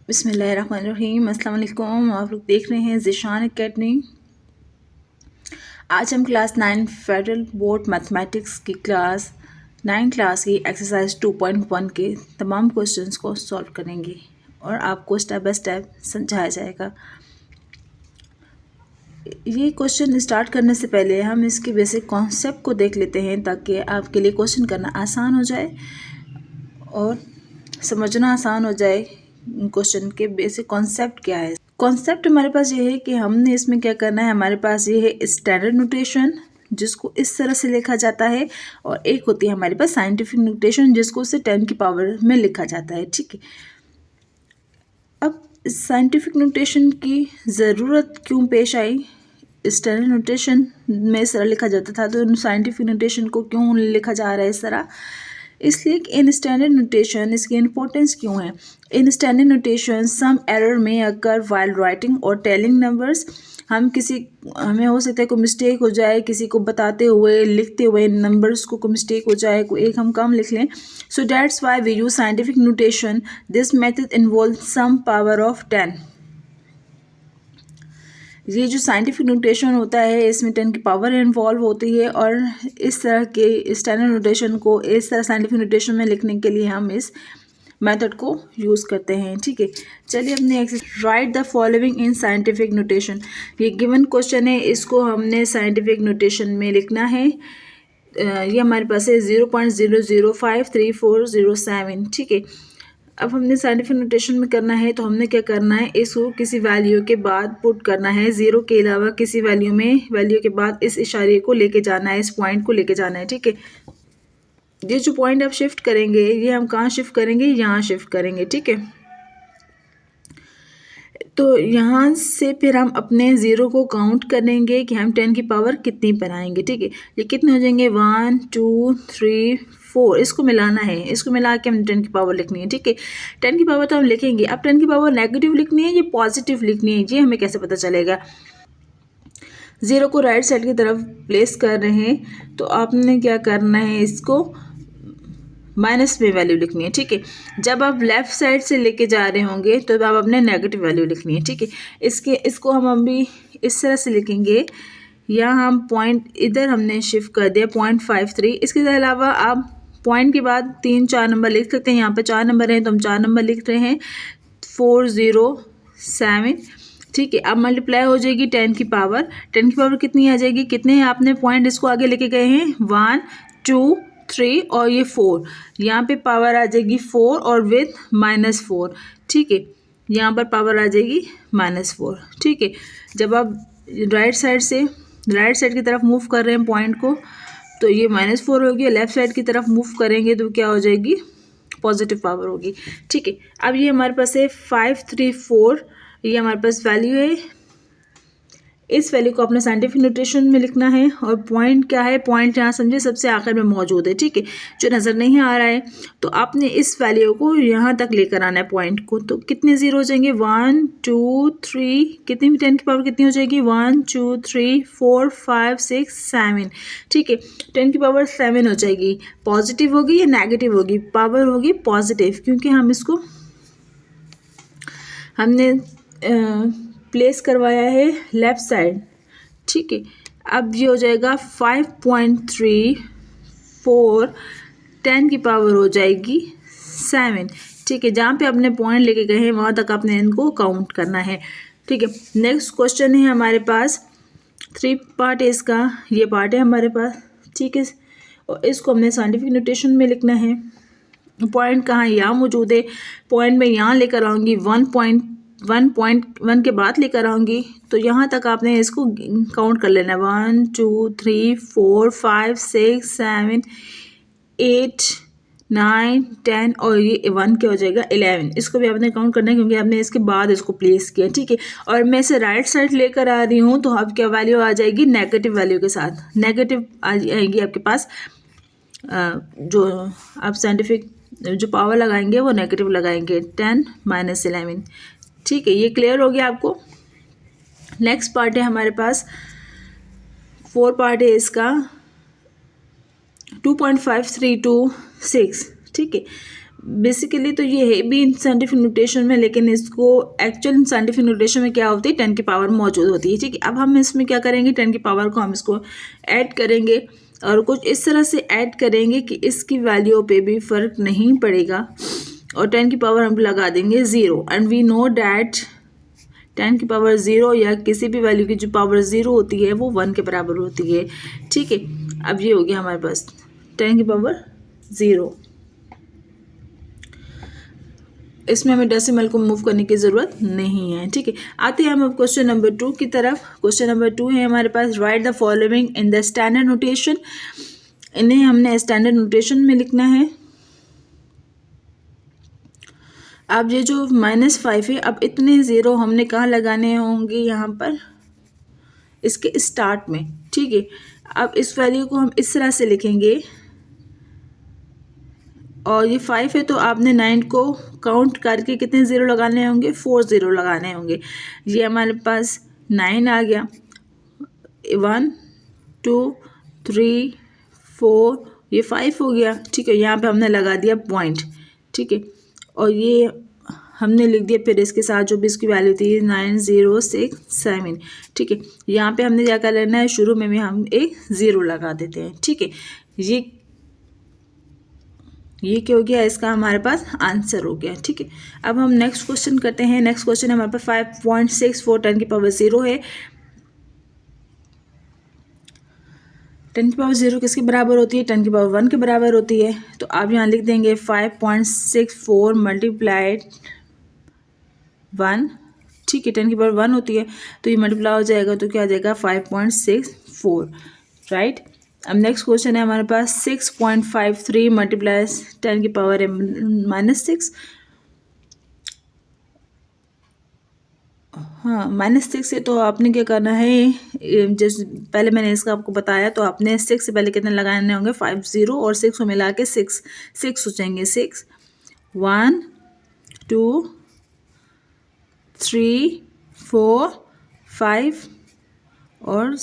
बिस्मिल्लाहिर्रहमानिर्रहीम। अस्सलाम वालेकुम। आप लोग देख रहे हैं ज़ीशान एकेडमी। आज हम क्लास 9 फेडरल बोर्ड मैथमेटिक्स की क्लास 9 क्लास की एक्सरसाइज 2.1 के तमाम क्वेश्चंस को सॉल्व करेंगे और आपको स्टेप बाय स्टेप समझाया जाएगा। ये क्वेश्चन स्टार्ट करने से पहले हम इसके बेसिक कॉन्सेप्ट को देख लेते हैं ताकि आपके लिए क्वेश्चन करना आसान हो जाए और समझना आसान हो जाए। क्वेश्चन के बेसिक कॉन्सेप्ट क्या है। कॉन्सेप्ट हमारे पास ये है कि हमने इसमें क्या करना है। हमारे पास ये है स्टैंडर्ड नोटेशन जिसको इस तरह से लिखा जाता है और एक होती है हमारे पास साइंटिफिक नोटेशन जिसको उसे 10 की पावर में लिखा जाता है। ठीक है, अब साइंटिफिक नोटेशन की ज़रूरत क्यों पेश आई। स्टैंडर्ड नोटेशन में इस तरह लिखा जाता था तो साइंटिफिक नोटेशन को क्यों लिखा जा रहा है इस तरह, इसलिए कि इन स्टैंडर्ड नोटेशन इसकी इंपॉर्टेंस क्यों है। In standard notation some error may occur while writing और टेलिंग नंबर्स। हमें हो सकता है कोई मिस्टेक हो जाए, किसी को बताते हुए लिखते हुए नंबर्स को कोई मिस्टेक हो जाए, कोई एक हम कम लिख लें। So that's why we use scientific notation. This method involve some power of 10। ये जो साइंटिफिक नोटेशन होता है इसमें 10 की पावर इन्वॉल्व होती है और इस तरह के स्टैंडर्ड नोटेशन को इस तरह साइंटिफिक नोटेशन में लिखने के लिए हम इस मेथड को यूज़ करते हैं। ठीक है, चलिए अपने exercise right the following in scientific notation. ये गिवन क्वेश्चन है, इसको हमने साइंटिफिक नोटेशन में लिखना है। ये हमारे पास है 0.00534007। ठीक है, अब हमने साइंटिफिक नोटेशन में करना है तो हमने क्या करना है, इसको किसी वैल्यू के बाद पुट करना है। ज़ीरो के अलावा किसी वैल्यू के बाद इस इशारे को लेके जाना है, इस पॉइंट को लेके जाना है। ठीक है, ये जो पॉइंट आप शिफ्ट करेंगे ये हम कहाँ शिफ्ट करेंगे, यहाँ शिफ्ट करेंगे। ठीक है, तो यहाँ से फिर हम अपने ज़ीरो को काउंट करेंगे कि हम 10 की पावर कितनी पर आएंगे। ठीक है, ये कितने हो जाएंगे 1 2 3 4। इसको मिलाना है, इसको मिला के हम 10 की पावर लिखनी है। ठीक है, 10 की पावर तो हम लिखेंगे। अब 10 की पावर नेगेटिव लिखनी है या पॉजिटिव लिखनी है, ये हमें कैसे पता चलेगा। ज़ीरो को राइट साइड की तरफ प्लेस कर रहे हैं तो आपने क्या करना है, इसको माइनस में वैल्यू लिखनी है। ठीक है, जब आप लेफ़्ट साइड से लेके जा रहे होंगे तो आप अपने नेगेटिव वैल्यू लिखनी है। ठीक है, इसको हम अभी इस तरह से लिखेंगे। यहाँ हम पॉइंट इधर हमने शिफ्ट कर दिया 0.53। इसके अलावा आप पॉइंट के बाद 3-4 नंबर लिख सकते हैं। यहाँ पे 4 नंबर हैं तो हम 4 नंबर लिख रहे हैं 407। ठीक है, अब मल्टीप्लाई हो जाएगी 10 की पावर। 10 की पावर कितनी आ जाएगी, कितने हैं आपने पॉइंट इसको आगे लेके गए हैं 1 2 3 और ये 4। यहाँ पे पावर आ जाएगी 4 और विथ -4। ठीक है, यहाँ पर पावर आ जाएगी -4। ठीक है, जब आप राइट साइड की तरफ मूव कर रहे हैं पॉइंट को तो ये -4 होगी। लेफ्ट साइड की तरफ मूव करेंगे तो क्या हो जाएगी, पॉजिटिव पावर होगी। ठीक है, अब ये हमारे पास है 534। ये हमारे पास वैल्यू है। इस वैल्यू को अपने साइंटिफिक नोटेशन में लिखना है और पॉइंट क्या है, पॉइंट यहाँ समझे सबसे आखिर में मौजूद है। ठीक है, जो नज़र नहीं आ रहा है तो आपने इस वैल्यू को यहाँ तक लेकर आना है पॉइंट को। तो कितने ज़ीरो हो जाएंगे 1 2 3, कितनी भी 10 की पावर कितनी हो जाएगी 1 2 3 4 5 6 7। ठीक है, 10 की पावर 7 हो जाएगी। पॉजिटिव होगी या नेगेटिव होगी, पावर होगी पॉजिटिव क्योंकि हमने प्लेस करवाया है लेफ़्ट साइड। ठीक है, अब ये हो जाएगा 5.34। 10 की पावर हो जाएगी 7। ठीक है, जहाँ पे अपने पॉइंट लेके गए हैं वहाँ तक आपने इनको काउंट करना है। ठीक है, नेक्स्ट क्वेश्चन है हमारे पास 3 पार्ट है इसका, ये पार्ट है हमारे पास। ठीक है, और इसको हमने साइंटिफिक नोटेशन में लिखना है। पॉइंट कहाँ यहाँ मौजूद है, पॉइंट में यहाँ लेकर आऊँगी 1.1 के बाद लेकर आऊँगी तो यहाँ तक आपने इसको काउंट कर लेना है 1 2 3 4 5 6 7 8 9 10 और ये 1 क्या हो जाएगा 11। इसको भी आपने काउंट करना है क्योंकि आपने इसके बाद इसको प्लेस किया। ठीक है, और मैं इसे राइट साइड लेकर आ रही हूँ तो अब क्या वैल्यू आ जाएगी, नेगेटिव वैल्यू के साथ। नेगेटिव आएगी आपके पास। जो आप साइंटिफिक जो पावर लगाएंगे वो नेगेटिव लगाएंगे 10 - 11। ठीक है, ये क्लियर हो गया आपको। नेक्स्ट पार्ट है हमारे पास 4 पार्ट है इसका 2.5326। ठीक है, बेसिकली तो ये है भी साइंटिफिक नोटेशन में, लेकिन इसको एक्चुअल साइंटिफिक नोटेशन में क्या होती है, 10 की पावर मौजूद होती है। ठीक है, अब हम इसमें क्या करेंगे, 10 की पावर को हम इसको ऐड करेंगे और कुछ इस तरह से ऐड करेंगे कि इसकी वैल्यू पे भी फ़र्क नहीं पड़ेगा, और 10 की पावर हम लगा देंगे 0। एंड वी नो डैट 10 की पावर 0 या किसी भी वैल्यू की जो पावर 0 होती है वो 1 के बराबर होती है। ठीक है, अब ये हो गया हमारे पास 10 की पावर 0। इसमें हमें डेसिमल को मूव करने की ज़रूरत नहीं है। ठीक है, आते हैं हम अब क्वेश्चन नंबर 2 की तरफ। क्वेश्चन नंबर 2 है हमारे पास, write the following in the standard notation. इन्हें हमने स्टैंडर्ड नोटेशन में लिखना है। अब ये जो -5 है, अब इतने ज़ीरो हमने कहाँ लगाने होंगे, यहाँ पर इसके स्टार्ट में। ठीक है, अब इस वैल्यू को हम इस तरह से लिखेंगे, और ये 5 है तो आपने 9 को काउंट करके कितने ज़ीरो लगाने होंगे, 4 ज़ीरो लगाने होंगे। ये हमारे पास 9 आ गया, 1 2 3 4, ये 5 हो गया। ठीक है, यहाँ पे हमने लगा दिया पॉइंट। ठीक है, और ये हमने लिख दिया फिर इसके साथ जो भी इसकी वैल्यू थी 9067। ठीक है, यहाँ पे हमने क्या कर लेना है, शुरू में भी हम एक ज़ीरो लगा देते हैं। ठीक है, ये क्या हो गया, इसका हमारे पास आंसर हो गया। ठीक है, अब हम नेक्स्ट क्वेश्चन करते हैं। नेक्स्ट क्वेश्चन हमारे पास 5.64 10 की पावर 0 है। 10 की पावर 0 किसके बराबर होती है, 10 की पावर 1 के बराबर होती है। तो आप यहाँ लिख देंगे 5.64 मल्टीप्लाइड 1। ठीक है, 10 की पावर 1 होती है तो ये मल्टीप्लाई हो जाएगा, तो क्या आ जाएगा 5.64। राइट, अब नेक्स्ट क्वेश्चन है हमारे पास 6.53 मल्टीप्लाइज 10 की पावर है -6। हाँ, -6 है तो आपने क्या करना है, जैसे पहले मैंने इसका आपको बताया, तो आपने 6 से पहले कितने लगाने होंगे, 50 और 6 को मिला के 6 हो जाएंगे। 6 1 2 3 4 5 और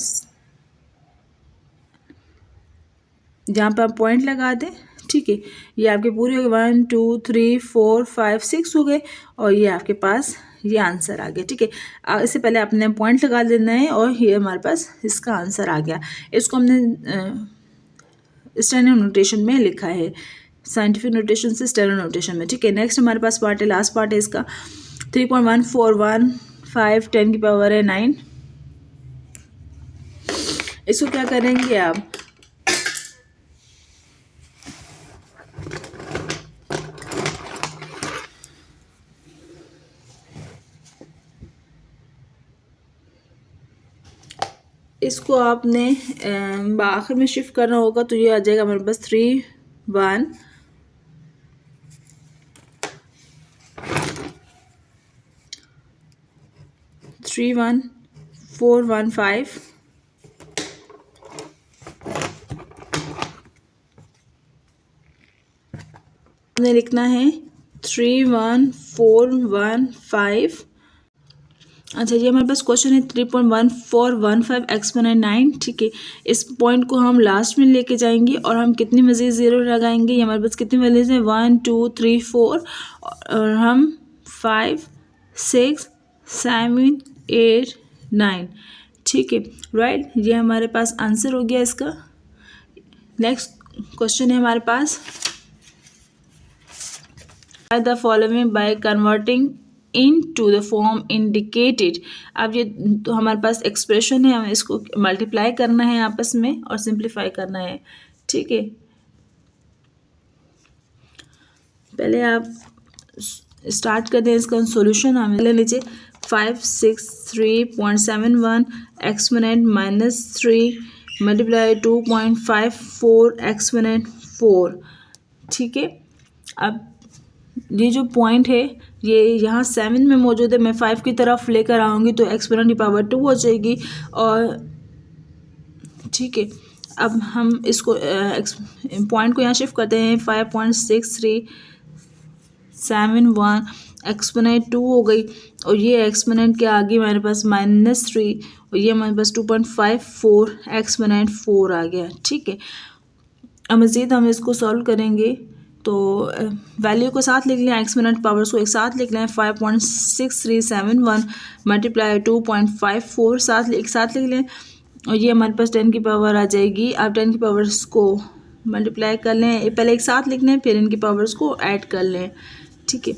जहाँ पर आप पॉइंट लगा दें। ठीक है, ये आपके पूरे हो गए, 1 2 3 4 5 6 हो गए, और ये आपके पास ये आंसर आ गया। ठीक है, इससे पहले आपने पॉइंट लगा देना है, और ये हमारे पास इसका आंसर आ गया। इसको हमने स्टैंडर्ड नोटेशन में लिखा है, साइंटिफिक नोटेशन से स्टैंडर्ड नोटेशन में। ठीक है, नेक्स्ट हमारे पास पार्ट है, लास्ट पार्ट है इसका, 3.1415 10 की पावर है 9। इसको क्या करेंगे आप, इसको आपने आखिर में शिफ्ट करना होगा, तो ये आ जाएगा हमारे पास 3 1 3 1 4 1 5 हमने लिखना है 3 1 4 1 5। अच्छा, ये हमारे पास क्वेश्चन है 3.1415 एक्सपोनेंट 9। ठीक है, इस पॉइंट को हम लास्ट में लेके जाएंगे, और हम कितनी मज़ीद ज़ीरो लगाएंगे, ये हमारे पास कितनी वैल्यूज हैं, 1 2 3 4, और हम 5 6 7 8 9। ठीक है, राइट, ये हमारे पास आंसर हो गया इसका। नेक्स्ट क्वेश्चन है हमारे पास, the following by converting into the form indicated. अब ये तो हमारे पास एक्सप्रेशन है, हमें इसको मल्टीप्लाई करना है आपस में और सिंप्लीफाई करना है। ठीक है, पहले आप स्टार्ट कर दें इसका सॉल्यूशन। हमें ले लीजिए 563.71 एक्सपोनेंट -3 मल्टीप्लाई 2.54 एक्सपोनेंट 4। ठीक है, अब ये जो पॉइंट है ये यहाँ 7 में मौजूद है, मैं 5 की तरफ लेकर आऊँगी तो एक्सपोनेंट की पावर 2 हो जाएगी। और ठीक है, अब हम इसको पॉइंट को यहाँ शिफ्ट करते हैं, 5.6371 एक्सपोनेंट 2 हो गई, और ये एक्सपोनेंट के आगे हमारे पास -3, और ये हमारे पास 2.54 एक्सपोनेंट 4 आ गया। ठीक है, अब मज़ीद हम इसको सॉल्व करेंगे, तो वैल्यू को साथ लिख लें, एक्सपोनेंट पावर्स को एक साथ लिख लें। 5.6371 मल्टीप्लाई 2.54 एक साथ लिख लें, और ये हमारे पास 10 की पावर आ जाएगी। आप 10 की पावर्स को मल्टीप्लाई कर लें, पहले एक साथ लिख लें, फिर इनकी पावर्स को ऐड कर लें, ठीक है।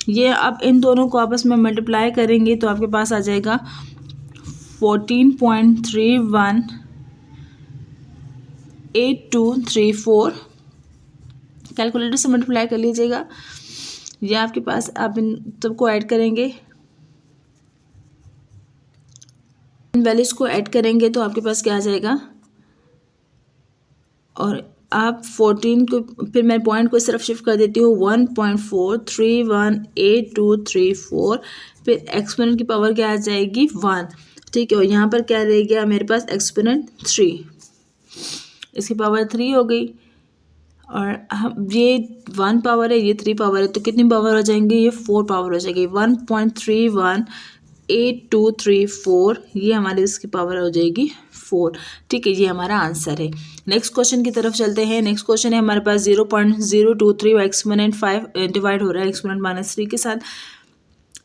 ये अब इन दोनों को आपस में मल्टीप्लाई करेंगे तो आपके पास आ जाएगा 14.318234। कैलकुलेटर से मल्टीप्लाई कर लीजिएगा। ये आपके पास, आप इन सबको ऐड करेंगे, इन वैल्यूज को ऐड करेंगे तो आपके पास क्या आ जाएगा, और आप 14 को, फिर मैं पॉइंट को सिर्फ शिफ्ट कर देती हूँ 1.431824, फिर एक्सपोनेंट की पावर क्या आ जाएगी 1, ठीक है। और यहाँ पर क्या रह गया मेरे पास, एक्सपोनेंट 3, इसकी पावर 3 हो गई, और हम ये 1 पावर है, ये 3 पावर है, तो कितनी पावर हो जाएंगी, ये 4 पावर हो जाएगी। 1.318234, ये हमारे इसकी पावर हो जाएगी 4, ठीक है। ये हमारा आंसर है। नेक्स्ट क्वेश्चन की तरफ चलते हैं। नेक्स्ट क्वेश्चन है हमारे पास 0.023 एक्सपोनेंट 5 डिवाइड हो रहा है एक्सपोनेंट -3 के साथ।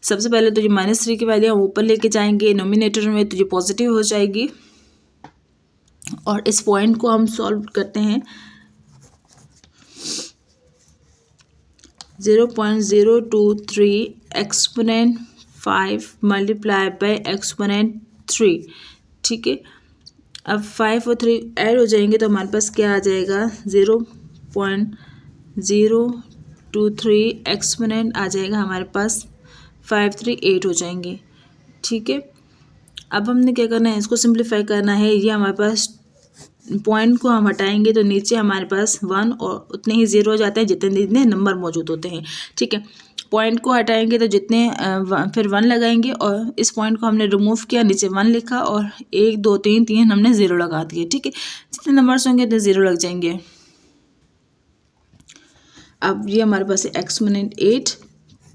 सबसे पहले तो ये -3 की वैल्यू हम ऊपर लेके जाएंगे नोमिनेटर में, तो ये पॉजिटिव हो जाएगी, और इस पॉइंट को हम सॉल्व करते हैं। 0.023 एक्सपोनेंट 5 मल्टीप्लाई बाय एक्सपोनेंट 3, ठीक है। अब 5 और 3 ऐड हो जाएंगे तो हमारे पास क्या आ जाएगा, 0.023 एक्सपोनेंट आ जाएगा हमारे पास 538 हो जाएंगे, ठीक है। अब हमने क्या करना है, इसको सिंप्लीफाई करना है। ये हमारे पास पॉइंट को हम हटाएंगे तो नीचे हमारे पास 1 और उतने ही 0 हो जाते हैं जितने जितने नंबर मौजूद होते हैं, ठीक है। पॉइंट को हटाएंगे तो जितने फिर 1 लगाएंगे, और इस पॉइंट को हमने रिमूव किया, नीचे 1 लिखा, और 1 2 3 3 हमने 0 लगा दिए, ठीक है। जितने नंबर्स होंगे तो 0 लग जाएंगे। अब ये हमारे पास है एक्सपोनेंट 8,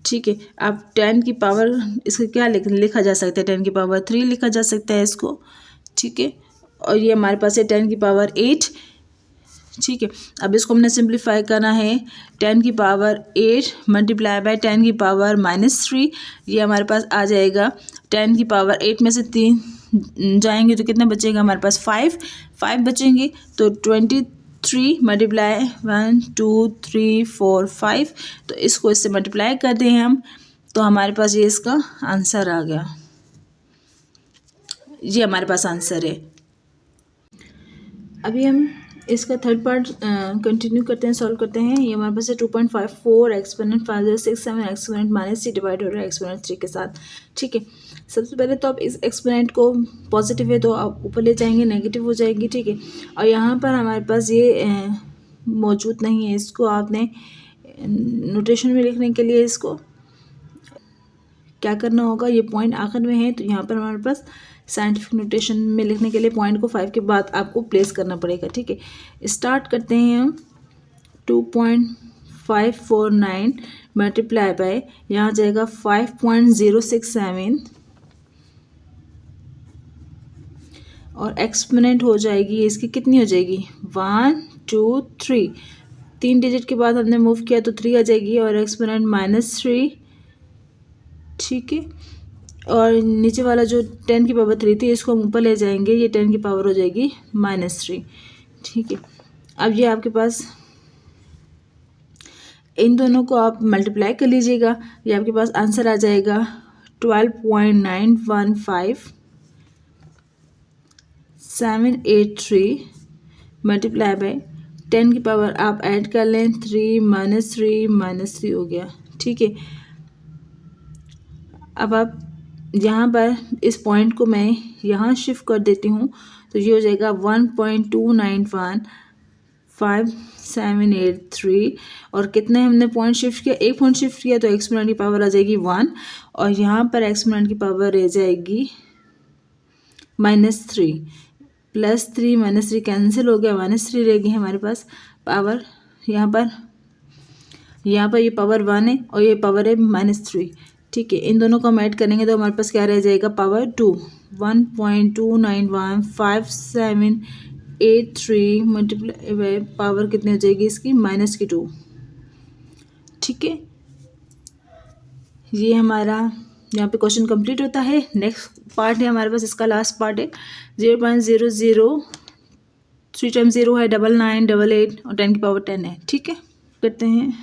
ठीक है। अब 10 की पावर, इसका क्या लिखा जा सकता है, 10 की पावर 3 लिखा जा सकता है इसको, ठीक है। और ये हमारे पास है 10 की पावर 8, ठीक है। अब इसको हमने सिंप्लीफाई करना है। 10 की पावर 8 मल्टीप्लाई बाय 10 की पावर -3, ये हमारे पास आ जाएगा। 10 की पावर 8 में से 3 जाएंगे तो कितना बचेगा हमारे पास, 5 बचेंगे, तो 23 मल्टीप्लाई 1 2 3 4 5, तो इसको इससे मल्टीप्लाई कर दें हम, तो हमारे पास ये इसका आंसर आ गया। ये हमारे पास आंसर है। अभी हम इसका थर्ड पार्ट कंटिन्यू करते हैं, सॉल्व करते हैं। ये हमारे पास है 2.54 एक्सपोनेंट 5067 एक्सपोनेंट -3 डिवाइड हो रहा है एक्सपोनेंट 3 के साथ, ठीक है। सबसे पहले तो आप इस एक्सपोनेंट को, पॉजिटिव है तो आप ऊपर ले जाएंगे, नेगेटिव हो जाएगी, ठीक है। और यहाँ पर हमारे पास ये मौजूद नहीं है, इसको आपने नोटेशन में लिखने के लिए इसको क्या करना होगा, ये पॉइंट आखिर में है, तो यहाँ पर हमारे पास साइंटिफिक नोटेशन में लिखने के लिए पॉइंट को 5 के बाद आपको प्लेस करना पड़ेगा, ठीक है। स्टार्ट करते हैं हम। 2.549 मल्टीप्लाई बाय, यहाँ जाएगा 5.067, और एक्सपोनेंट हो जाएगी इसकी, कितनी हो जाएगी, 1 2 3, 3 डिजिट के बाद हमने मूव किया तो 3 आ जाएगी, और एक्सपोनेंट -3, ठीक है। और नीचे वाला जो 10 की पावर 3 थी, इसको हम ऊपर ले जाएंगे, ये 10 की पावर हो जाएगी -3, ठीक है। अब ये आपके पास, इन दोनों को आप मल्टीप्लाई कर लीजिएगा, ये आपके पास आंसर आ जाएगा 12.915783 मल्टीप्लाई बाय 10 की पावर आप ऐड कर लें, 3 -3 हो गया, ठीक है। अब आप यहाँ पर इस पॉइंट को मैं यहाँ शिफ्ट कर देती हूँ, तो ये हो जाएगा 1.29155783, और कितने हमने पॉइंट शिफ्ट किया, एक पॉइंट शिफ्ट किया, तो एक्सपोनेंट की पावर आ जाएगी 1, और यहाँ पर एक्सपोनेंट की पावर रह जाएगी -3, +3 -3 कैंसिल हो गया, -3 रह गई हमारे पास पावर। यहाँ पर ये पावर 1 है और ये पावर है -3, ठीक है। इन दोनों को हम ऐड करेंगे तो हमारे पास क्या रह जाएगा, पावर 2, 1.29155783 मल्टीप्लाई बाय पावर कितनी हो जाएगी इसकी, -2, ठीक है, ये हमारा यहाँ पे क्वेश्चन कंप्लीट होता है। नेक्स्ट पार्ट है हमारे पास, इसका लास्ट पार्ट है 0.00, 3 टाइम 0 है 99, 88 और 10 की पावर 10 है। ठीक है, करते हैं।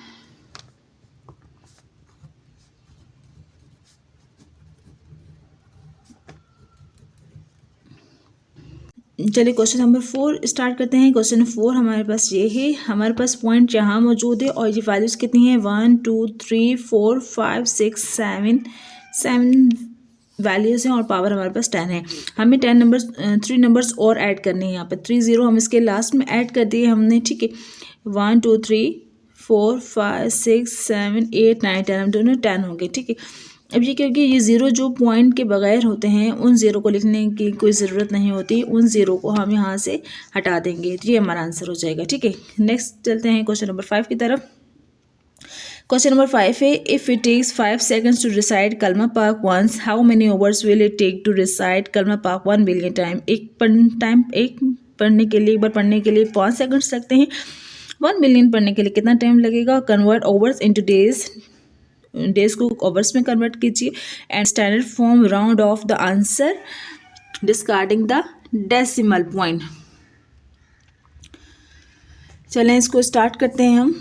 चलिए क्वेश्चन नंबर 4 स्टार्ट करते हैं। क्वेश्चन 4 हमारे पास ये है, हमारे पास पॉइंट यहाँ मौजूद है और ये वैल्यूज़ कितनी है 1 2 3 4 5 6 7 वैल्यूज़ हैं और पावर हमारे पास 10 है। हमें 10 नंबर्स 3 नंबर्स और ऐड करने हैं। यहाँ पे 3 0 हम इसके लास्ट में ऐड कर दिए हमने। ठीक है, 1 2 3 4 5 6 7 8 9 10, हम दोनों 10 होंगे। ठीक है, अब ये क्योंकि ये ज़ीरो जो पॉइंट के बगैर होते हैं उन ज़ीरो को लिखने की कोई ज़रूरत नहीं होती, उन ज़ीरो को हम यहाँ से हटा देंगे, तो ये हमारा आंसर हो जाएगा। ठीक है, नेक्स्ट चलते हैं क्वेश्चन नंबर 5 की तरफ। क्वेश्चन नंबर 5 है, if it takes 5 seconds to recite कलमा पाक once, how many overs will it take to recite कलमा पाक 1 बिलियन टाइम। एक पढ़ने के लिए, एक बार पढ़ने के लिए 5 सेकंड्स लगते हैं। 1 बिलियन पढ़ने के लिए कितना टाइम लगेगा। कन्वर्ट ओवर्स इंटू डेज को ओवर्स में कन्वर्ट कीजिए and standard form round of the answer discarding the decimal point. चलें इसको स्टार्ट करते हैं हम।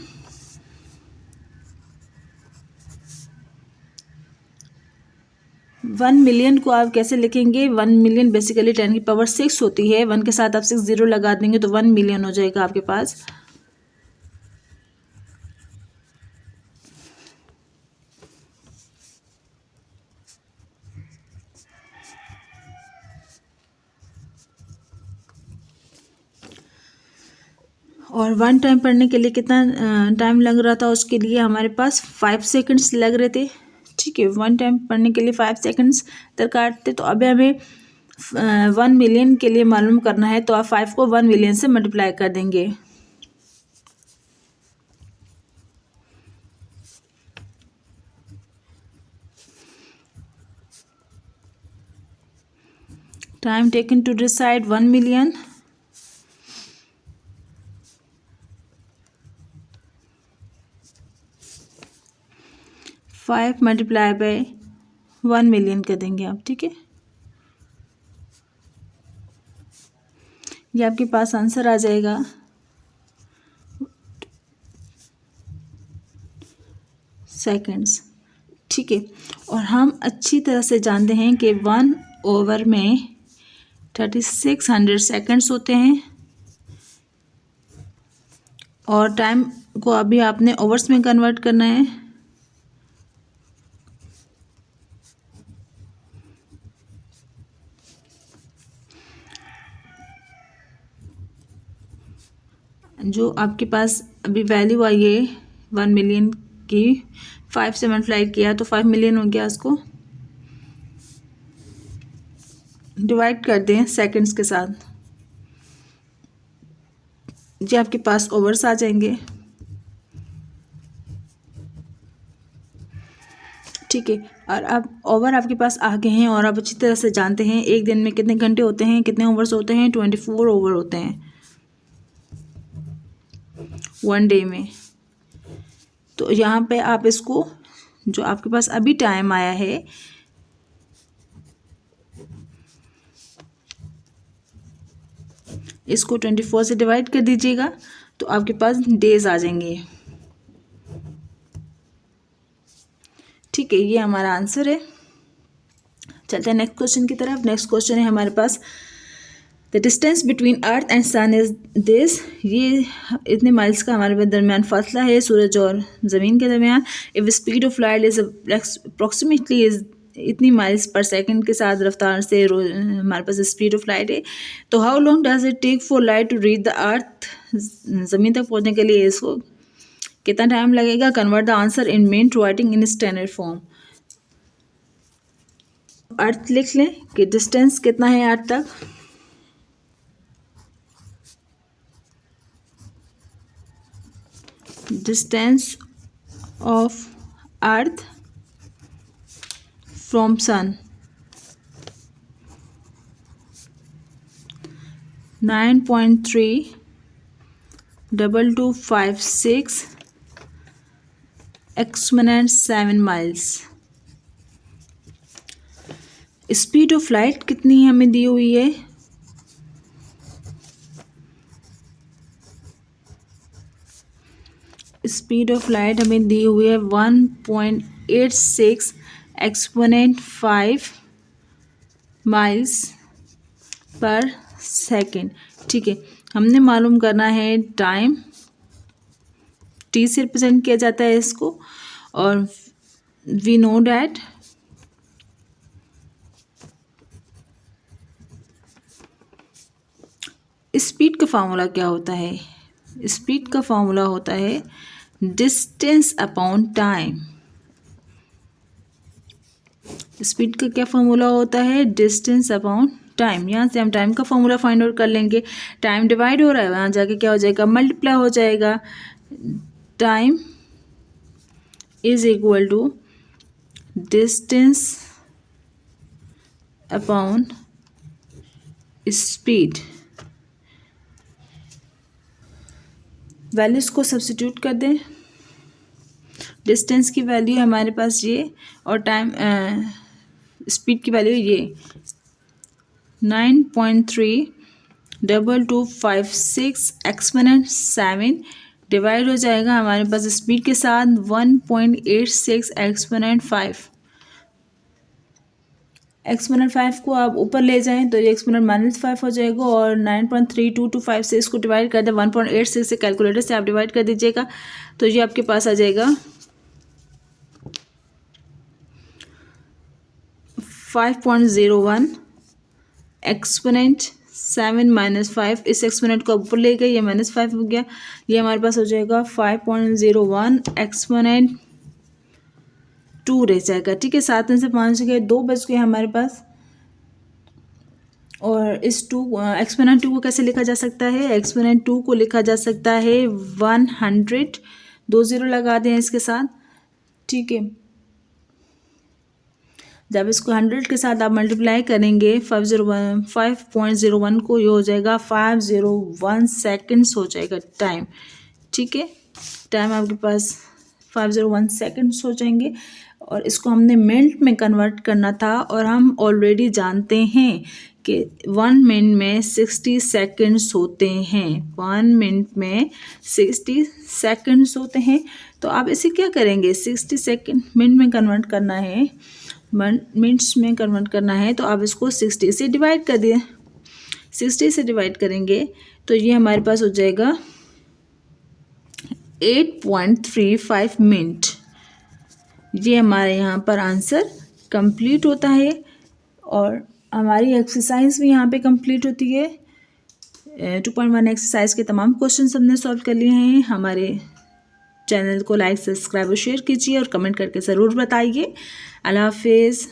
वन मिलियन को आप कैसे लिखेंगे। 1 मिलियन बेसिकली 10 की पावर 6 होती है। 1 के साथ आप 6 0 लगा देंगे तो 1 मिलियन हो जाएगा आपके पास। और 1 टाइम पढ़ने के लिए कितना टाइम लग रहा था, उसके लिए हमारे पास 5 सेकंड्स लग रहे थे। ठीक है, 1 टाइम पढ़ने के लिए 5 सेकंड्स दरकार थे। तो अभी हमें 1 मिलियन के लिए मालूम करना है, तो आप 5 को 1 मिलियन से मल्टीप्लाई कर देंगे। Time taken to decide 1 million, five multiply by 1 million कर देंगे आप। ठीक है, ये आपके पास आंसर आ जाएगा सेकंड्स। ठीक है, और हम अच्छी तरह से जानते हैं कि 1 ओवर में 3600 सेकंड्स होते हैं और टाइम को अभी आपने ओवर्स में कन्वर्ट करना है। जो आपके पास अभी वैल्यू आई है 1 मिलियन की, 5 से मल्टीप्लाई किया तो 5 मिलियन हो गया। उसको डिवाइड कर दें सेकंड्स के साथ, जी आपके पास ओवर्स आ जाएंगे। ठीक है, और अब ओवर आपके पास आ गए हैं और आप अच्छी तरह से जानते हैं एक दिन में कितने घंटे होते हैं, कितने ओवर्स होते हैं। 24 ओवर होते हैं 1 डे में। तो यहाँ पे आप इसको, जो आपके पास अभी टाइम आया है, इसको 24 से डिवाइड कर दीजिएगा तो आपके पास डेज आ जाएंगे। ठीक है, ये हमारा आंसर है। चलते हैं नेक्स्ट क्वेश्चन की तरफ। नेक्स्ट क्वेश्चन है हमारे पास, the distance between earth and sun is this. ये इतने माइल्स का हमारे दरमियान फासला है सूरज और ज़मीन के दरमियान। If speed of light is approximately is इतनी माइल्स पर सेकंड के साथ रफ्तार से हमारे पास स्पीड ऑफ लाइट है, तो how long does it take for light to reach the earth. ज़मीन तक पहुंचने के लिए इसको कितना टाइम लगेगा। Convert the answer in minute writing in standard form. Earth लिख लें कि डिस्टेंस कितना है अर्थ तक। Distance of earth from sun 9.32256 exponent 7 miles. Speed of light कितनी हमें दी हुई है? स्पीड ऑफ लाइट हमें दी हुई है 1.86 एक्सपोनेंट 5 माइल्स पर सेकेंड। ठीक है, हमने मालूम करना है टाइम, टी से रिप्रेजेंट किया जाता है इसको, और वी नो डैट स्पीड का फार्मूला क्या होता है? स्पीड का फार्मूला होता है डिस्टेंस अपॉन टाइम। स्पीड का क्या फार्मूला होता है? Distance upon time. यहाँ से हम टाइम का फार्मूला फाइंड आउट कर लेंगे। टाइम डिवाइड हो रहा है, वहाँ जाके क्या हो जाएगा? मल्टीप्लाई हो जाएगा। Time is equal to distance upon speed. Values को सब्स्टिट्यूट कर दें। डिस्टेंस की वैल्यू हमारे पास ये, और टाइम स्पीड की वैल्यू ये 9.3226 एक्सपोनेंट 7 डिवाइड हो जाएगा हमारे पास स्पीड के साथ 1.86 एक्सपोनेंट 5। एक्सपोनेंट 5 को आप ऊपर ले जाएं तो ये एक्सपोनेंट -5 हो जाएगा, और 9.3225 से इसको डिवाइड कर दें 1.86 से, कैलकुलेटर से आप डिवाइड कर दीजिएगा तो ये आपके पास आ जाएगा 5.01 एक्सपोनेंट 7 -5। इस एक्सपोनेंट को ऊपर ले गए, ये -5 हो गया, ये हमारे पास हो जाएगा 5.01 एक्सपोनेंट 2 रह जाएगा। ठीक है, 7 में से 5 गए, 2 बच गए हमारे पास। और इस 2 एक्सपोनेंट 2 को कैसे लिखा जा सकता है? एक्सपोनेंट 2 को लिखा जा सकता है 100, 2 0 लगा दें इसके साथ। ठीक है, जब इसको 100 के साथ आप मल्टीप्लाई करेंगे 5.01 को, ये हो जाएगा 501 सेकेंड्स हो जाएगा टाइम। ठीक है, टाइम आपके पास 501 सेकेंड्स हो जाएंगे, और इसको हमने मिनट में कन्वर्ट करना था, और हम ऑलरेडी जानते हैं कि 1 मिनट में 60 सेकेंड्स होते हैं। 1 मिनट में 60 सेकेंड्स होते हैं। तो आप इसे क्या करेंगे? 60 सेकेंड मिनट में कन्वर्ट करना है, मिनट्स में कन्वर्ट करना है, तो आप इसको 60 से डिवाइड कर दिए। 60 से डिवाइड करेंगे तो ये हमारे पास हो जाएगा 8.35 मिनट। ये हमारे यहाँ पर आंसर कंप्लीट होता है, और हमारी एक्सरसाइज भी यहाँ पे कंप्लीट होती है। 2.1 एक्सरसाइज के तमाम क्वेश्चन हमने सॉल्व कर लिए हैं। हमारे चैनल को लाइक, सब्सक्राइब और शेयर कीजिए, और कमेंट करके ज़रूर बताइए। अल्लाह हाफिज़।